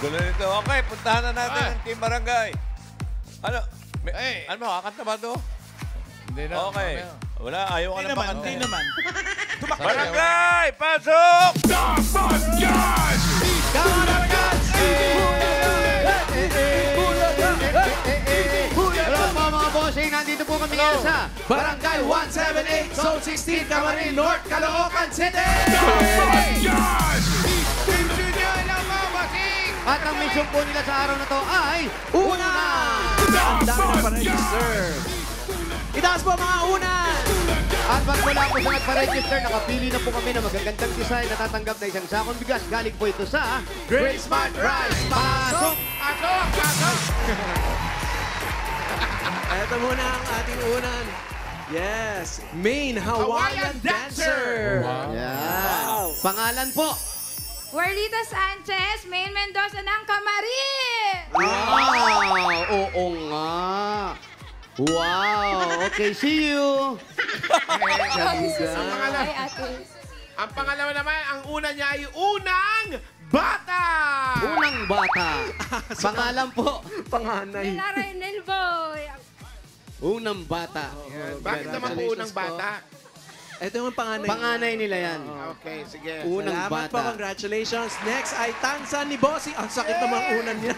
Gulo nito. Okay, puntahan na natin ang Team Barangay. Ano? Ano, kakanta ba ito? Hindi na. Okay. Wala, ayaw ka na pakanta. Hindi naman. Barangay, pasok! Hello mga bossing, nandito po kami ngayon sa Barangay 178, Zone 16, Camarin North, Caloocan City! At ang mission po nila sa araw na to ay Una! Ang dami na pa-register. Itaas po mga unan! At pag wala po sa nagpa-register, nakapili na po kami ng magagandang design na tatanggap na isang sakong bigas. Galing po ito sa Great Smart Rice! Pasok! Pasok! Pasok! Ito muna ang ating unan. Yes, main Hawaiian dancer. Yan. Pangalan po. Warlita Sanchez, Main Mendoza ng Camarin! Wow! Oo nga. Wow! Okay, see you. Ay, ate. Ang pangalawa naman, ang una niya ay Unang Bata! Unang bata. Pangalan po. Panganay. Lara Nelboy. Unang bata. Bakit naman po Unang Bata? Ito yung panganay. Panganay nila yan. Okay, sige. Unang Salamat po, bata. congratulations. Next ay Tansan ni Bossy. Ang sakit naman unan niya.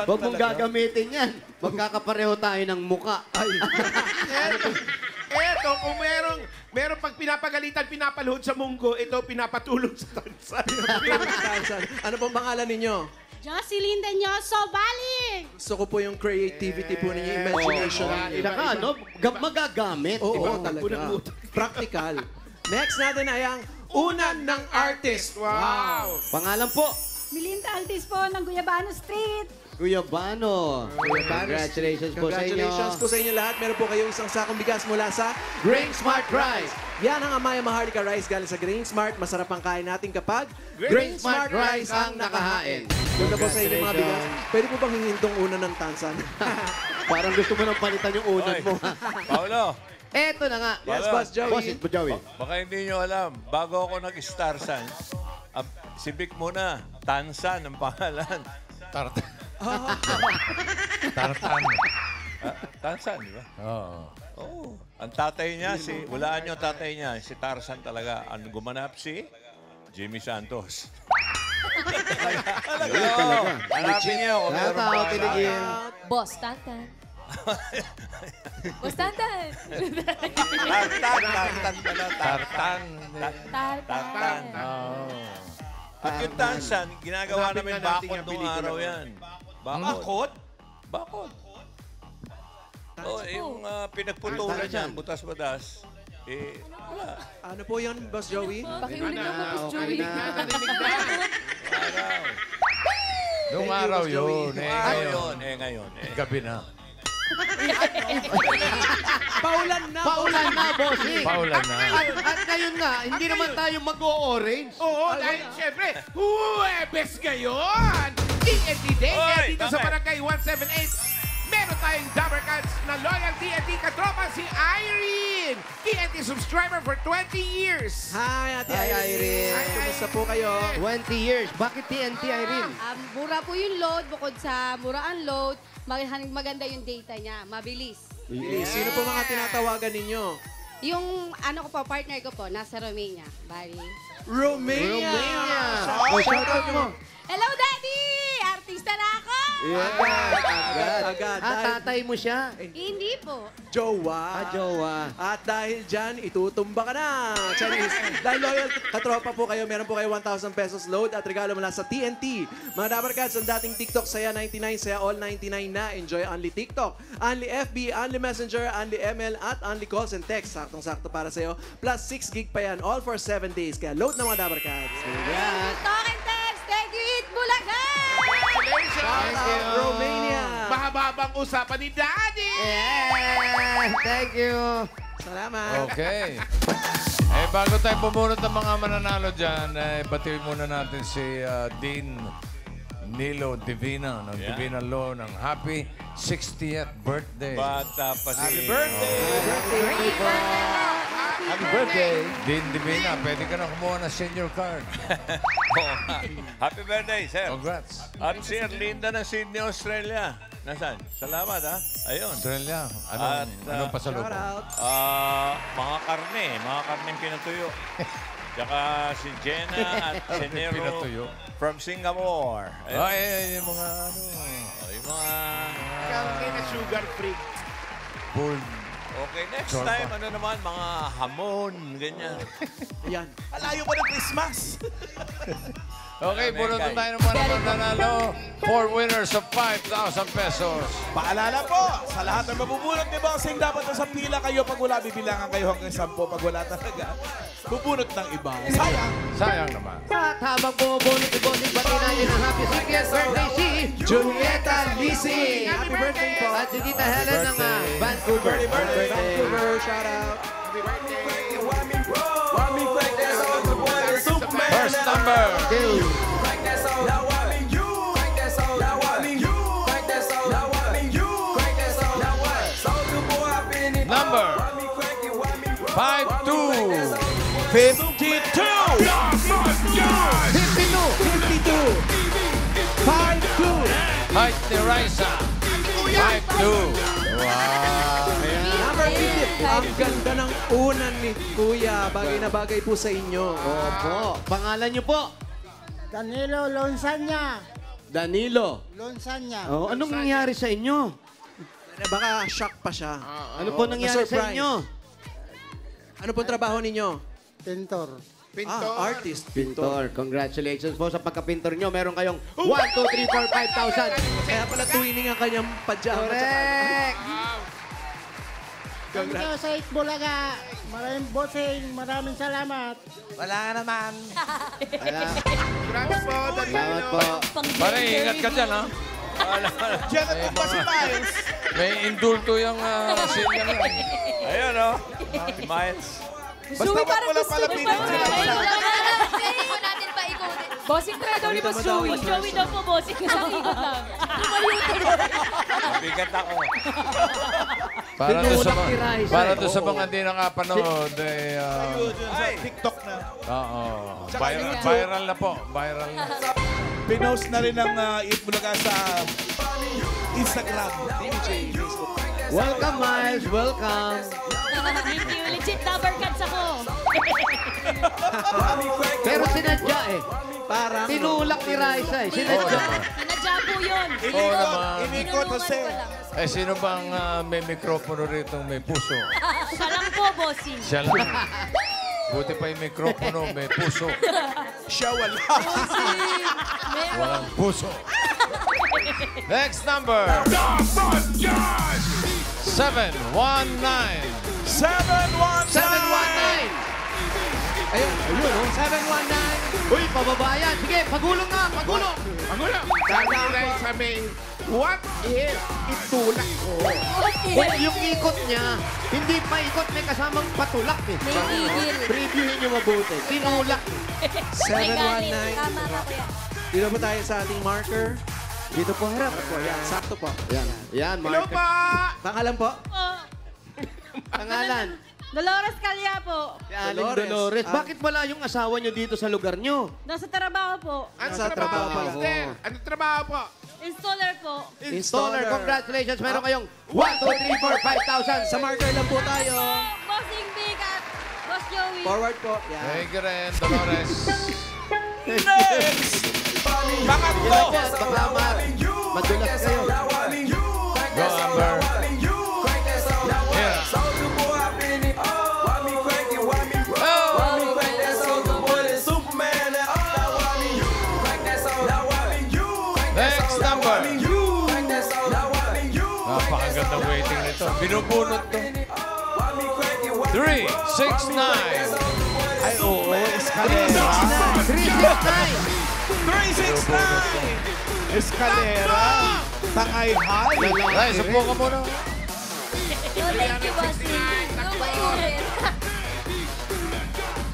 Huwag mong gagamitin yan. Magkakapareho tayo ng muka. Eto, kung merong pag pinapagalitan, pinapaluhod sa munggo, ito pinapatulog sa tansan. Tansan. Ano pong pangalan ninyo? Jocelyn Danyoso Baling! Gusto ko po yung creativity po ninyo, imagination. Saka ano, magagamit. Oo, talaga. Practical. Next natin ay ang unan ng artist. Wow! Pangalan po. Milinda Altis po ng Guyabano Street. Kuya Bano. Congratulations po sa inyo. Congratulations po sa inyo lahat. Meron po kayong isang sakong bigas mula sa Grain Smart Rice. Yan ang Amaya Maharlika Rice galing sa Grain Smart. Masarap ang kain natin kapag Grain Smart Rice ang nakahain. Doon na po sa inyo mga bigas. Pwede po bang hingintong una ng tansan? Parang gusto mo nang palitan yung unan mo. Paolo, Eto na nga. Yes, Boss Joey. Boss, it po, Joey. baka hindi nyo alam, bago ako nag-Star Signs, si Vic muna, Tansan ang pangalan. Tartan. Tartan. Tansan, di ba? Oo. Oo. Ang tatay niya, walaan niyo ang tatay niya, si Tarzan talaga. Ang gumanap si Jimmy Santos. talaga. Hanapin niyo kung meron Tao, pa. tinigil. Boss Tantan. Boss Tantan. Tartan pala. Tartan. Tartan. Oo. At yung Tansan, ginagawa Hanapin namin nga natin bakod yung nung pelikula araw nun. yan. Bakod? Bakod. Oh, yung pinagputulan niyan, butas-butas. Eh, wala. Ano po yun, Boss Joey? Pakiulit ako, Boss Joey. Narinig na. Araw. Noong Thank you, araw Boss Joey. yun. Ngayon, ngayon. Gabi na. Paulan na. Paulan na, bossing. Paulan na. At ngayon nga, hindi naman tayo mag-o-orange. Oo, dahil siyempre, Huwebes ngayon! TNT Day! Oy, Kaya dito sa bakit? Barangay 178, meron tayong Dabber Cats na loyal TNT katropa si Irene! TNT subscriber for 20 years! Hi, Ate Hi, Irene. Irene. Kumusta po kayo? 20 years. Bakit TNT, Irene? Mura po yung load. Bukod sa mura ang load, maganda yung data niya. Mabilis. Sino po mga tinatawagan ninyo? Yung ano ko po, partner ko po, nasa Romania. Bali. Romania! O, shout out mo. Hello, Daddy! Artista na ako! Agad. Tatay mo siya. Hindi po. Jowa. Jowa. At dahil dyan, itutumba ka na. Chinese. Dahil loyal katropa po kayo, meron po kayo 1,000 pesos load at regalo mula sa TNT. Mga Dabber Cats, ang dating TikTok, Saya 99, Saya All 99 na. Enjoy only TikTok, only FB, only Messenger, only ML, at only calls and text. Saktong-sakto para sa'yo. Plus 6 gig pa yan, all for 7 days. Kaya load na mga Dabber Cats. Talk and text! Thank you, Eat Bulaga! Congratulations! Shout out Romania! Mahababang usapan ni Daddy! Yeah! Thank you. Salamat! Okay. Bago tayo pumunot ng mga mananalo dyan, batiin muna natin si Dean Nilo Divina ng Divina Law ng happy 60th birthday. Bata pa si... Happy birthday! Happy birthday po. Happy Happy birthday. Dean Divina, pwede ka na kumuha ng senior card. Oo nga. Happy birthday, sir. Congrats. At si Erlinda ng Sydney, Australia. Nasaan? Salamat, ha? Ayun. Australia, At, anong pasalubong? Shout out. Mga karneng pinatuyo. Tsaka si Jenna at si Nero Pinatuyo. from Singapore. Ayun. Ay, yung mga ano, Yung mga... Kami na sugar free. bull. Okay, next Sorba. time, ano naman, mga hamon, ganyan. Ayan. Alayo pa ng Christmas. Okay, Amen, bunot na guys. tayo ng mga nanalo. 4 winners of 5,000 pesos. Paalala po, sa lahat ng mabubunot ni Bossing, dapat nasa pila kayo pag wala, bibilangan kayo hanggang 10. Pag wala talaga, bubunot ng iba. Sayang. Sayang naman. At habang bumubunot ni Bossing, bati natin ang happy 60th birthday si Julieta Lisi. Happy birthday po. at si Tita Helen ng Vancouver. Vancouver, shout out. First number. Number 52. 52. 52. Height ni Raisa. 5'2". Wow. Number 50. Ang ganda ng unan ni Kuya. Bagay na bagay po sa inyo. Opo. Pangalan niyo po? Danilo Lonsanya. Danilo. Lonsanya. Oh, anong nangyari sa inyo? Baka shock pa siya. Ano po nangyari sa na-surprise. inyo? Ano pong trabaho ninyo? Pintor. Artist. Pintor. Congratulations po sa pagka-pintor nyo. Meron kayong 1, 2, 3, 4, 5,000. Kaya pala tuwining ang kanyang pajama. Correct. Kami ka sa Itbulaga. Maraming bossing. Maraming salamat. Wala naman. Salamat po, Salamat Danilo. po. Pare, ingat ka dyan, ha? Diyan at pa si Miles. May indulto yung senior yan. Ayun, oh. Si Miles. Basta wag mo lang palapitin sila. Pwede po natin paikutin. Bossing try daw ni Boss Joey. Joey daw po, bossing. Isang ikot lang. Mabigat ako. Tinulak ni Raisa, Para eh. to sa mga hindi nakapanood, eh, Sa TikTok na. oo. Viral na po. Viral na. Pinost na rin ang Itbulaga sa Instagram. Welcome, Miles. Welcome. Thank you. Legit number cards ako. Pero sinadya eh. Parang Tinulak ni Raisa eh. Sinadya. Sinadya po yun. Oo naman. Inikot Jose. Eh, sino bang may mikropono rito may puso? Siya lang po, bossing. Siya lang. Buti pa yung mikropono, may puso. Siya wala. Walang puso. Next number. 719. 719. ayun, oh. 719. Uy, pababa yan. Sige, pagulong nga. Pagulong. Magulo. Sabi ni Raisa May, what if itulak ko? Yung ikot niya, hindi pa ikot, may kasamang patulak eh. May gigil. Previewin niyo mabuti. Tinulak. 719. Tama ka po yan. Dito po tayo sa ating marker. Dito po harap. Po, yan. Sakto po. Yan. Yan, Hello Mark. po! Pangalan po? Pangalan. Dolores Calya po. Si Aling Dolores. Bakit wala yung asawa niyo dito sa lugar niyo? Nasa trabaho po. Ano Sa trabaho, trabaho. mister? Ano trabaho po? Installer po. Installer. Congratulations. Meron kayong 1, 2, 3, 4, 5,000. Sa marker lang po tayo. Bossing Big at Boss Joey. Forward po. Yan. Thank you rin, Dolores. Next. Pangatlo. Ilan yan? Baka madulas kayo. Go, Amber. Here. Next number. Napakagandang waiting nito. Binubunot to. 369. Ay, oo. Escalera. 369. 369. Escalera. Tangayhay. Ay, supo ka muna. Thank you, bossing. Ano ba yun?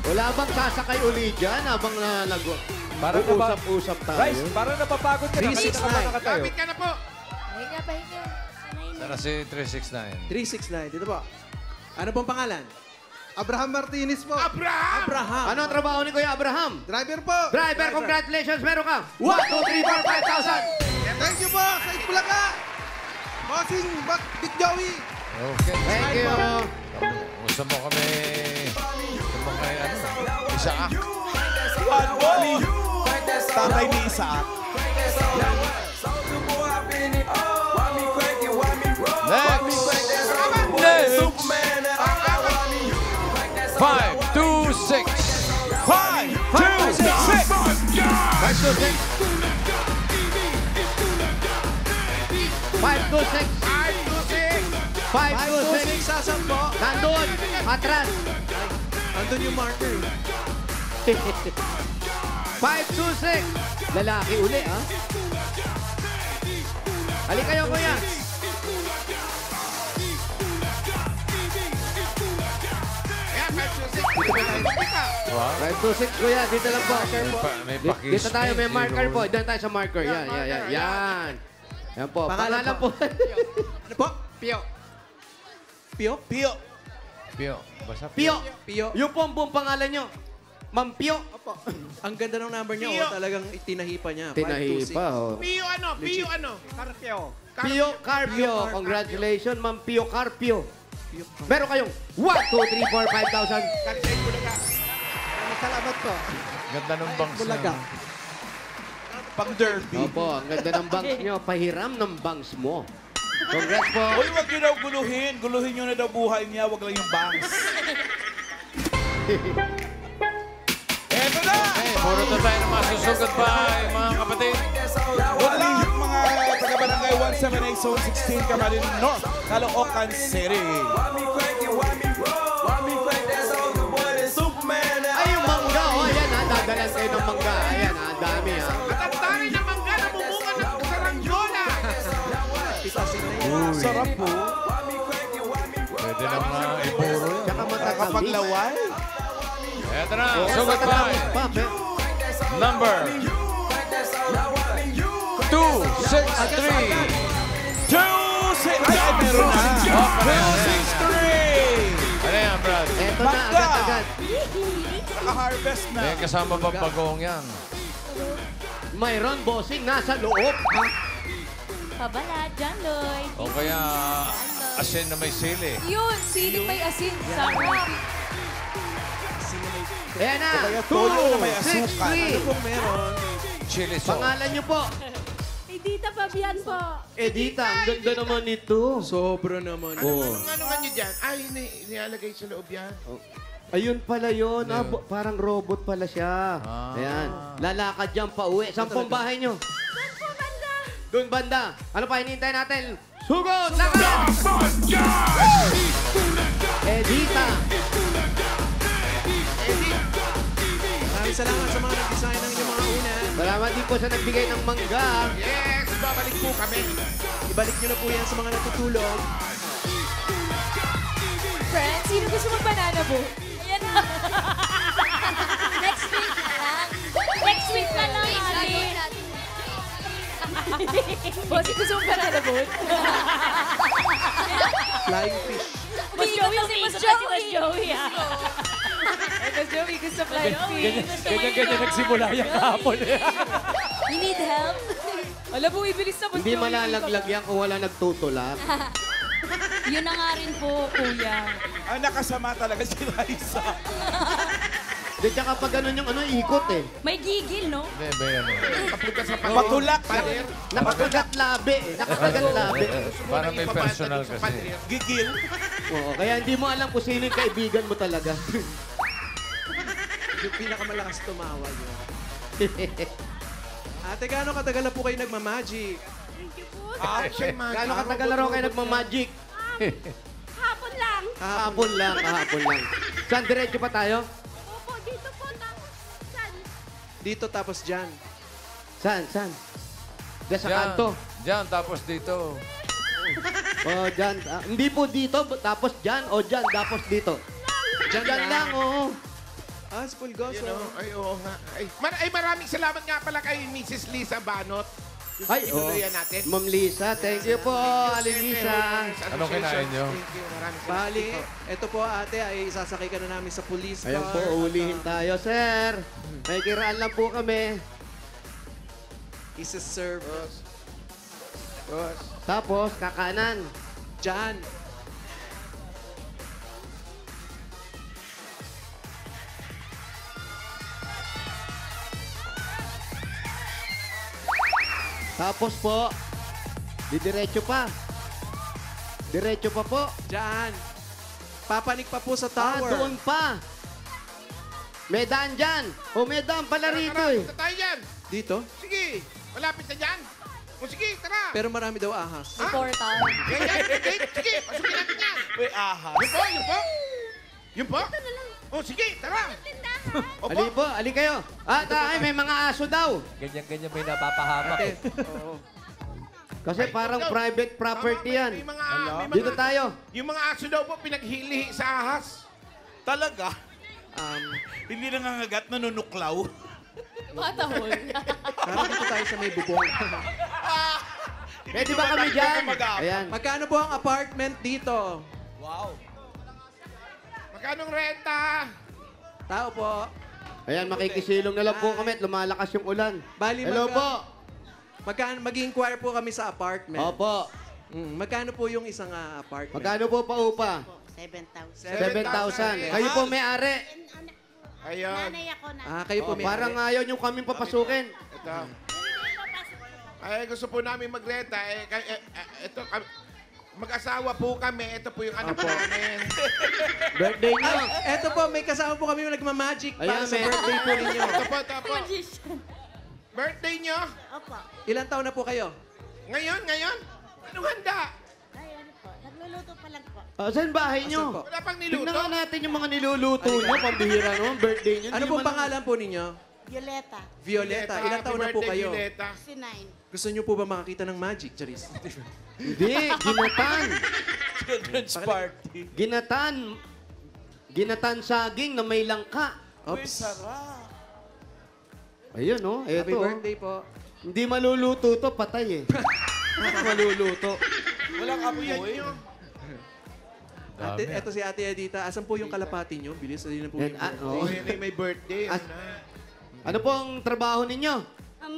Wala bang sasakay uli dyan habang nag-uusap-usap tayo? Parang napapagod ka na. 369. Kapit ka na po. Pahinga, pahinga. Sanay na. Sana si 369. 369. Dito po. Ano pong pangalan? Abraham Martinez po. Abraham! Abraham. Ano ang trabaho ni Kuya Abraham? Driver po. Driver, congratulations. Meron ka. 1, 2, 3, 4, 5,000. Thank you po sa Itbulaga. Bossing Big Joey. Okay. Thank you. Gusto mo kami... Gusto mo kami, Isaac? One ball. Tatay ni Isaac. Next! 5, 2, 6. 5, 2, 6. 5, 2, 6. 5, 2, 6. 5, 2, 6, sasan po. Nandun. Atras. Andun yung marker. 5, 2, 6. Lalaki uli, ha? Halika kayo, Kuya. Ayan, 5, 2, 6. 5, 2, 6, Kuya. Dito lang po. May pakis. Dito tayo, may marker po. Doon tayo sa marker. Yan. Yan po. Pangalan Pangalan po. Ano po? Pio. Pio? Pio. Pio. Basta Pio. Pio. Yung po ang buong pangalan nyo. Ma'am Pio. Ang ganda ng number niya, Pio. oh, talagang itinahipa niya. Tinahipa, oh. Pio ano? Pio ano? Pio Carpio. Congratulations, Ma'am Pio Carpio. Meron kayong 1, 2, 3, 4, 5,000. Kalisay Bulaga. Salamat po. Ganda ng bangs Bulaga. niya. Pang derby. Opo, ang ganda ng bangs nyo. Pahiram ng bangs mo. Congrats po. Uy, wag nyo daw guluhin. Guluhin nyo na daw buhay niya. Wag lang yung bangs. Eto na! Okay, puro na tayo ng masusugod pa, mga kapatid. Good luck, mga taga-barangay 178 Zone 16, Camarines North, Caloocan City. Ay, yung mangga. Oh, ayan ha. Dadalan kayo ng mangga. Ayan ha. Dami ha. At ang taray ng mangga na bumunga ng saranggola. Sarap po. Pwede na iburo yun. Tsaka matatamis. Nakapaglaway. Eto na, Oh, sugod pa. matatamis pa. Number 2, 6, 3. 2, 6. Ay, meron na. 2, 6, 3. Ano yan, Brad? Eto na, Mangga. agad-agad. Naka-harvest na. May kasama pa bagong yan. Mayroon, bossing, nasa loob. Ha? Pabala, John Lloyd. O kaya asin na may sili. Yun, siling may asin. Sarap. Ayan na. Kaya 2, toyo na may 6, asukal. 3. Kung meron, Chili sauce. Pangalan nyo po. Edita Fabian po. Edita, ang ganda naman nito. sobra naman. Oh. Ano nga nyo dyan? Ay, nilalagay sa loob yan. Ayun pala yun. Ah, parang robot pala siya. Ayan. Lalakad dyan pa uwi. Saan pong bahay nyo? Doon banda. Ano pa hinihintay natin? Sugod! Lakad! Edita. Maraming salamat sa mga nag-design ng inyong mga una. Salamat din po sa nagbigay ng mangga. Yes, babalik po kami. Ibalik nyo na po yan sa mga natutulog. Friends, sino gusto mag-banana boat? Ayan na. Next week na lang. Next week na lang, Ali. Bossy, gusto mong banana boat? Flying fish. Mas Joey, mas Joey, ah. Mas Joey, gusto flying fish. Ganyan nagsimula yung kahapon. You need help? Alam mo, ibilis na, Mas Hindi Joey. malalaglag yan kung wala nagtutulak. Yun na nga rin po, kuya. Ang nakasama talaga si Raisa. Di tsaka pag ganun yung ikot eh. May gigil, no? Hindi, ba yan? Papunta sa Matulak. Nakakagat labi eh. Nakakagat labi. Parang may personal kasi. Gigil. Oo, kaya hindi mo alam kung sino yung kaibigan mo talaga. Yung pinakamalakas tumawag. Ate, gaano katagal na po kayo nagmamagic? Gaano katagal na raw kayo nagmamagic? Hapon lang. Kahapon lang. Saan diretso pa tayo? Opo, dito po. Saan? Dito tapos dyan. Saan? Diyan sa Diyan. kanto. Diyan, tapos dito. Oh, dyan. Hindi po dito, tapos dyan. O dyan, tapos dito. Dyan lang, oo. Ah, si Pulgoso. Ay, oo nga. Ay, maraming salamat nga pala kay Mrs. Lisa Banot. Ay, Tuluyan natin. Ma'am Lisa, thank you po, Aling Lisa. Anong kinain nyo? Thank you. Maraming Bali, ito po ate ay sasakay ka na namin sa police car. Ayan po, ulihin tayo, sir. May kiraan lang po kami. Isa-serve. Tapos, kakanan. Diyan. Tapos po, didiretso pa. Diretso pa po. Diyan. Papanik pa po sa tower. Doon pa. May daan dyan. O may daan pala rito eh. Punta tayo dyan. Dito? Sige, malapit na dyan. O sige, tara. Pero marami daw ahas. Portal. Yan. Sige, pasukin natin yan. May ahas. Yun po. Yun po. O sige, tara. Opo. Ali po, ali kayo. Ay, may mga aso daw. Ganyan-ganyan may napapahamak. Ate, Kasi parang private property yan. May mga, Dito tayo. Yung mga aso daw po pinaghilihi sa ahas. Talaga? Hindi nangangagat, nanunuklaw. Matahol. parang dito tayo sa may bubong. Pwede ba kami dyan? Ayan. Magkano po ang apartment dito? Wow. Magkano renta? Tao po. Ayan, makikisilong na lang po kami at lumalakas yung ulan. Bali, Hello po. Mag-inquire po kami sa apartment. Opo. Magkano po yung isang apartment? Magkano po pa upa? 7,000. Kayo po may-ari. Ayun. Kayo po may Parang ayaw nyo kaming papasukin. Ito. Ay, gusto po namin magrenta. Ito, mag-asawa po kami. Ito po yung anak namin. Birthday nyo. Eto po, may kasama po kami yung nagmamagic para Ayan, sa may- birthday po ninyo. Ito po. Birthday nyo? Ilan taon na po kayo? Ngayon? Anong handa? Saan bahay Asan nyo? po? Wala pang niluto? Tingnan nga natin yung mga niluluto nyo. Pambihira naman, birthday nyo. Ano Hindi pong naman- pangalan po ninyo? Violeta, Violeta. Ilan Happy taon na po birthday, kayo? Violeta. 69. Gusto niyo po ba makakita ng magic, Charis? Hindi, ginatan. Children's party. Ginatan. Ginatan saging na may langka. Uy, sarap. Ayun, oh. Eto. Happy birthday po. Hindi maluluto to, patay eh. Maluluto. Walang apoy. Ate, eto si Ate Edita. Asan po yung kalapati niyo? Bilis na din na po Yan, yung oh. Yan ay may birthday. As- Ano po ang trabaho ninyo?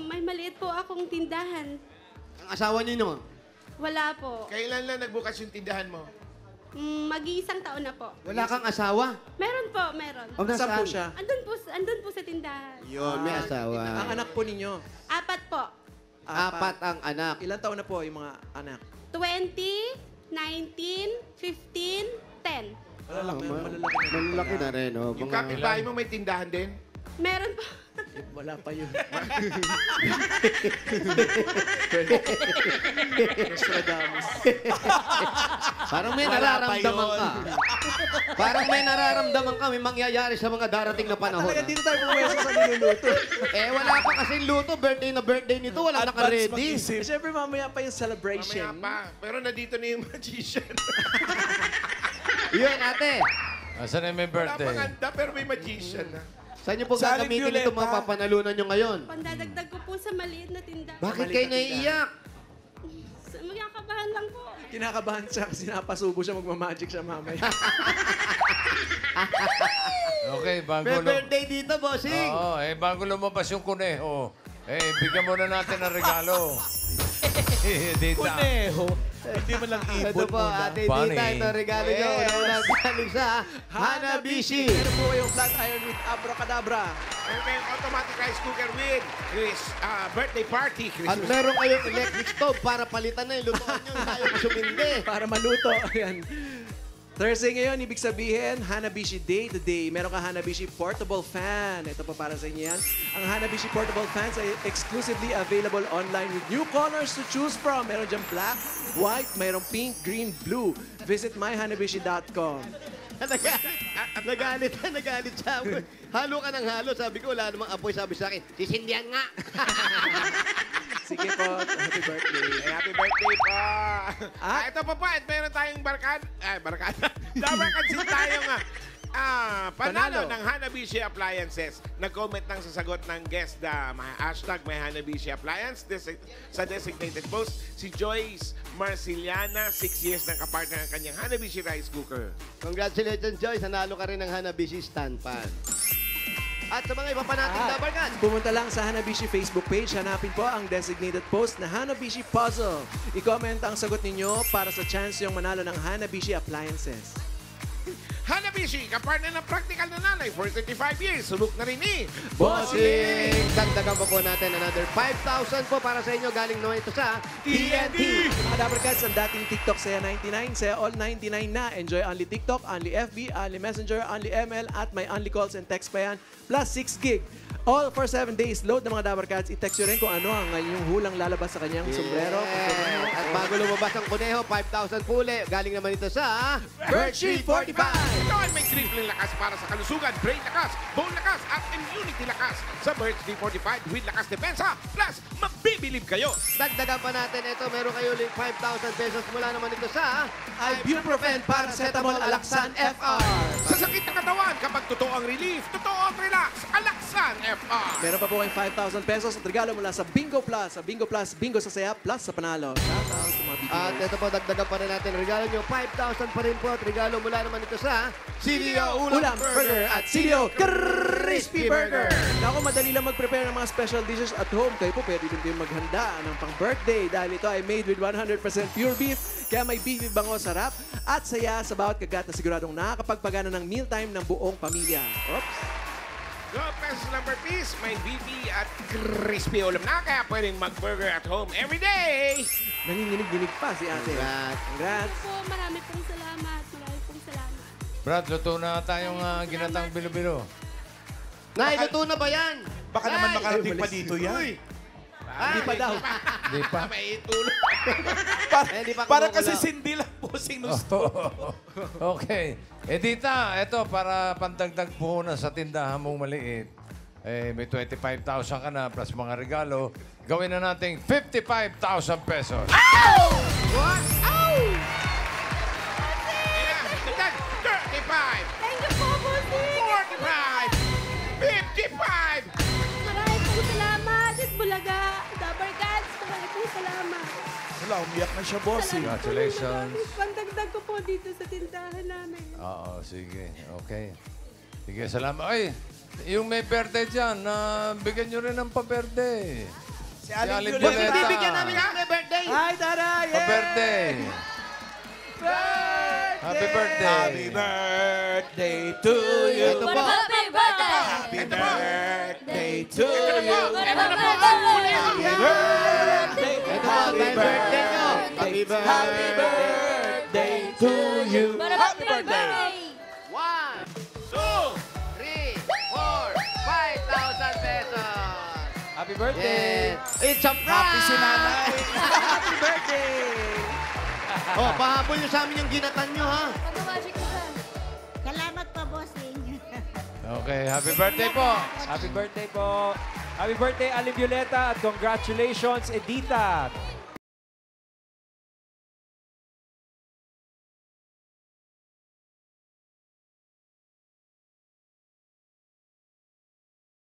May maliit po akong tindahan. Ang asawa ninyo? Wala po. Kailan lang nagbukas yung tindahan mo? Mag-iisang taon na po. Wala kang asawa? Meron po, meron. O, Saan nasaan? po siya? Andun po sa tindahan. Yun, may asawa. Ang anak po ninyo? 4 po. Apat ang anak. Ilan taon na po yung mga anak? 20, 19, 15, 10. Malalaki na rin, oh. Yung Mga- kapitbahay mo may tindahan din? Meron po. Wala pa yun. Nostradamus. Parang may Wala pa nararamdaman yun. ka. Parang may nararamdaman ka, may mangyayari sa mga darating na panahon. Talaga ah. dito tayo pumweso sa niluluto. Wala pa kasi luto. Birthday na birthday nito. Wala Advance naka-ready. mag-isip. Siyempre mamaya pa yung Mamaya celebration. pa. Pero nandito na yung magician. Yun, ate. Asan na may Wala birthday? pang handa pero may magician na. Saan niyo po Sa Aling gagamitin Violeta. itong mga papanalunan niyo ngayon? Pandadagdag ko po sa maliit na tindahan. Bakit kayo naiiyak? Magkakabahan lang po. Kinakabahan siya kasi napasubo siya, magmamagic siya mamaya. Okay, bago May birthday dito, bossing. Oo, bago lumabas yung kuneho, bigyan muna natin ng regalo. Dita. Kuneho. Hindi man lang Ito ibon po, muna. ate Funny. Dita, ito regalo niyo. Una galing sa Hanabishi. Meron po kayong flat iron with abracadabra. Meron kayong automatic rice cooker with birthday party. At meron kayong electric stove para palitan na yung lutuan nyo. Ayaw mo sumindi. Para maluto. Ayan. Thursday ngayon, ibig sabihin, Hanabishi Day today. Meron ka Hanabishi Portable Fan. Ito pa para sa inyo yan. Ang Hanabishi Portable Fans ay exclusively available online with new colors to choose from. Meron dyan black, white, mayroong pink, green, blue. Visit myhanabishi.com. Nagalit siya. Halo ka ng halo. Sabi ko, wala namang apoy. Sabi sa akin, sisindihan nga. Sige po, happy birthday. Happy birthday po! Ito pa po, at meron tayong barkada. Dabarkadsin tayong Panalo ng Hanabishi Appliances. Nag-comment ng sasagot ng guest na hashtag may Hanabishi Appliance sa designated post. Si Joyce Marciliana, 6 years ng kapartner ng kanyang Hanabishi rice cooker. Congratulations, Joyce. Nanalo ka rin ng Hanabishi stand pan. At sa mga iba pa nating Dabarkats, pumunta lang sa Hanabishi Facebook page. Hanapin po ang designated post na Hanabishi Puzzle. I-comment ang sagot ninyo para sa chance yung manalo ng Hanabishi Appliances. Hanabishi, kapartner ng practical na nanay for 35 years. Sulok na rin ni Bossing! Dagdagan pa po natin another 5,000 po para sa inyo. Galing naman ito sa TNT. Mga Dabarkats, ang dating TikTok Saya 99, Saya All 99 na. Enjoy only TikTok, only FB, only Messenger, only ML, at may only calls and text pa yan. Plus 6 gig. All for 7 days. Load ng mga Dabarkats. I-text nyo rin kung ano ang yung hulang lalabas sa kanyang sombrero. At bago lumabas ang kuneho, 5,000 po uli. Galing naman ito sa Birchie 45. Ito ay may tripling lakas para sa kalusugan, brain lakas, bone lakas, at immunity lakas. Sa Birch D45 with lakas depensa, plus mabibilib kayo. Dagdagan pa natin ito. Meron kayo ulit 5,000 pesos mula naman ito sa Ibuprofen Paracetamol Alaxan FR. Sa sakit ng katawan, kapag totoo ang relief, totoo ang relax, Alaxan FR. Meron pa po kayong 5,000 pesos at regalo mula sa Bingo Plus. Sa Bingo Plus, bingo sa saya, plus sa panalo. Shout out sa mga At ito po, dagdagan pa rin natin. Regalo nyo, 5,000 pa rin po. At regalo mula naman ito sa CDO Ulam Burger at CDO Crispy Burger. Naku, madali lang mag-prepare ng mga special dishes at home. Kayo po pwede din maghanda ng pang-birthday dahil ito ay made with 100% pure beef. Kaya may beefy bango, sarap at saya sa bawat kagat na siguradong nakakapagpagana ng mealtime ng buong pamilya. Oops! 12 pesos lang per piece, may beefy at crispy ulam na, kaya pwedeng mag-burger at home every day. Nanginginig-ginig pa si ate. Congrats! Po, marami pong salamat. Marami pong salamat. Brad, luto na tayong ginatang bilo-bilo. Nay, luto na ba yan? Baka naman makarating pa dito yan. Hindi pa daw. Hindi pa. May itulog. Parang kasi sindi lang Bossing gusto. Okay. Edita, ito para pandagdag puhunan sa tindahan mong maliit. May 25,000 ka na plus mga regalo. Gawin na nating 55,000 pesos. What? Ow! Ayan, 35. Thank you po, Bossing. 45. 55. Marami pong salamat. At Bulaga, Dabarkats, marami pong salamat. Wala, umiyak na siya, Bossing. Congratulations. Pandagdag ko po dito sa tindahan namin. Oo, sige. Okay. Sige, salamat. Ay, yung may birthday dyan, bigyan nyo rin ng pa-birthday. Si Aling Violeta. Bibigyan namin ng may birthday. Hi, Tara! Yeah! Pa-birthday. Happy birthday. Happy birthday to you. Ito po. Happy birthday! Happy birthday to Ito na po. you. Ito na po. Ang huli. Happy birthday. Ito po, happy birthday nyo. Happy Happy birthday to you. Happy birthday! 1, 2, 3, 4, 5,000 pesos. Happy birthday! Yeah. It's a prank! Happy si nanay. Happy birthday! Oh, pahabol nyo sa amin yung ginatan nyo, ha? Mag-magic ka dyan. Salamat pa, Bossing. Okay, happy birthday po. Happy birthday po! Happy birthday, Aling Violeta, at congratulations, Edita!